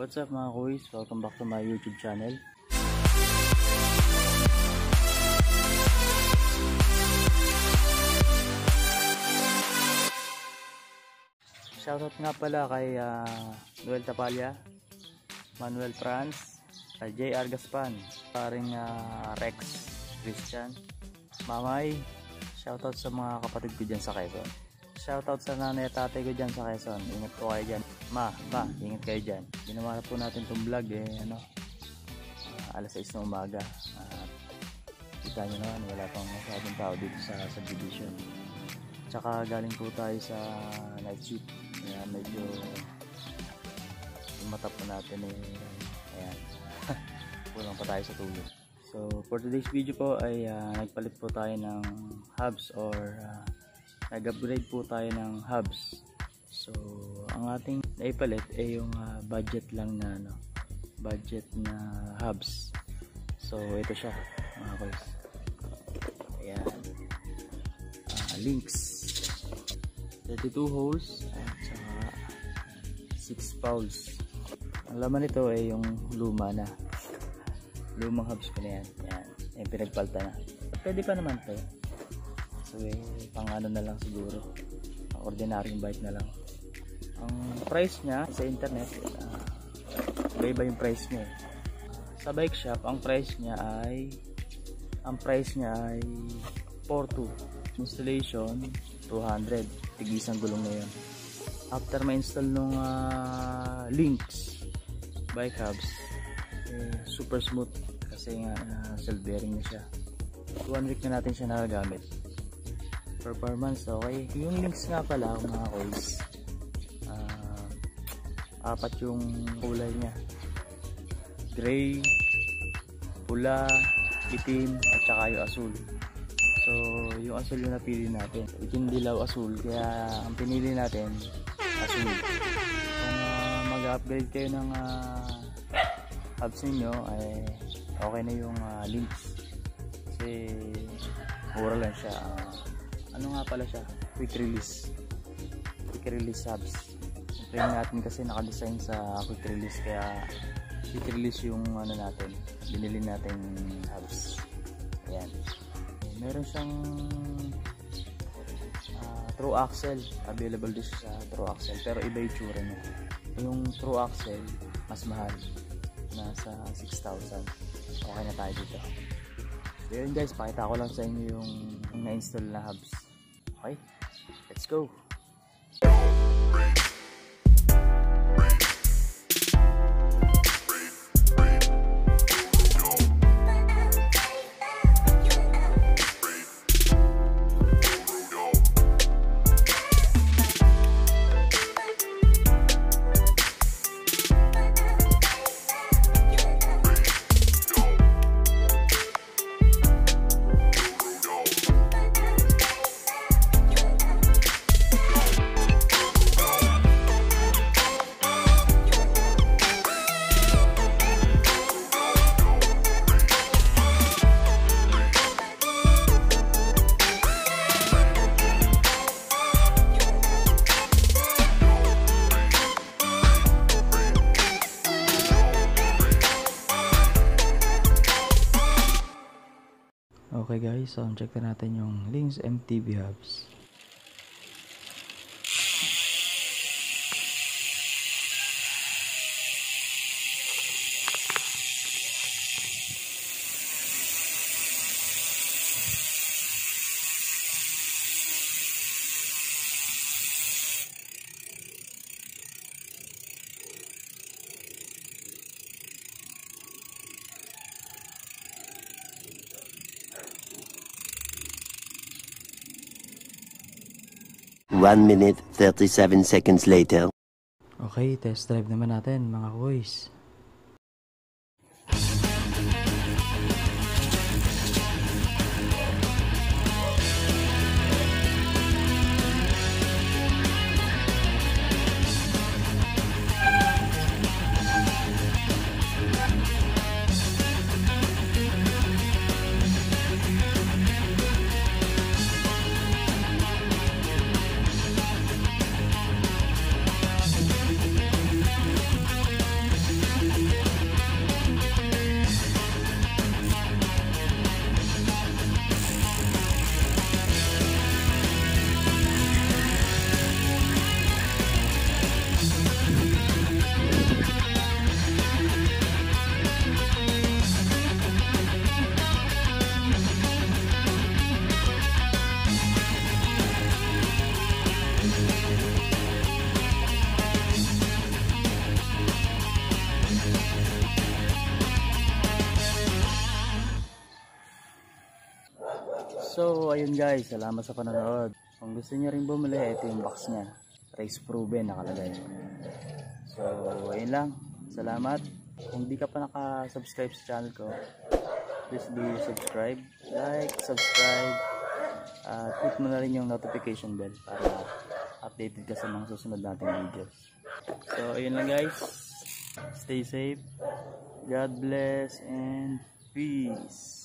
What's up mga kuys? Welcome back to my YouTube channel. Shoutout nga pala kay Noel Tapalya, Manuel Franz, J.R. Gaspan, paring Rex Christian, Mamay. Shoutout sa mga kapatid ko dyan sa Quezon. Shoutout sa nanay at tatay ko dyan sa Quezon. Ingat po kayo dyan. Ma, ingat kayo dyan. Ginawa po natin itong vlog alas 6 ng umaga. Kita nyo naman, wala pang masyadong tao dito sa subdivision. Tsaka galing po tayo sa night shift. Kaya medyo yung mata po natin ayan. Kulang pa tayo sa tulog. So for today's video po ay nagpalit po tayo ng hubs or nag-upgrade po tayo ng hubs. So ang ating naipalit ay yung budget lang na budget na hubs. So ito siya mga boys. Ayan. Links 32 holes at saka 6 fouls. Ang laman nito ay yung lumang hubs ko na yan. Yan pinagpalta na. Pwede pa naman to. So pang ano na lang siguro, ordinary bike na lang. Ang price niya sa internet iba yung price niya. Sa bike shop ang price niya ay 4.2. Installation 200, tigisang gulong na yun. After ma-install nung links bike hubs, super smooth kasi nga self bearing na siya. 1 week na natin siya nagagamit. Performance okay. Yung links nga pala mga boys, 4 yung kulay niya: gray, pula, itim at saka yung asul. So yung asul yung napili natin, itim, dilaw, asul, kaya ang pinili natin asul. Kung mag-upgrade kayo ng hubs ninyo ay okay na yung links kasi mura lang siya. Ano nga pala siya, quick release hubs. Frame natin kasi nakadesign sa quick release, kaya quick release yung natin, binili natin hubs. Ayan. Meron siyang true axle, available din sa true axle, pero iba yung tsura niya. Yung true axle mas mahal, nasa 6,000. Okay na tayo dito. So yun guys, pakita ko lang sa inyo yung na-install na hubs. Okay, let's go. Okay guys, so check na natin yung Links MTB hubs. One minute, 37 seconds later. Okay, test drive naman natin mga boys. So ayun guys, salamat sa panonood. Kung gusto niyo rin bumili, ito yung box niya, race proven nakalagay. So ayun lang, salamat. Kung di ka pa naka-subscribe sa channel ko, please do subscribe, like, subscribe, click mo na rin yung notification bell para updated ka sa mga susunod nating videos. So ayun lang guys, stay safe, God bless and peace.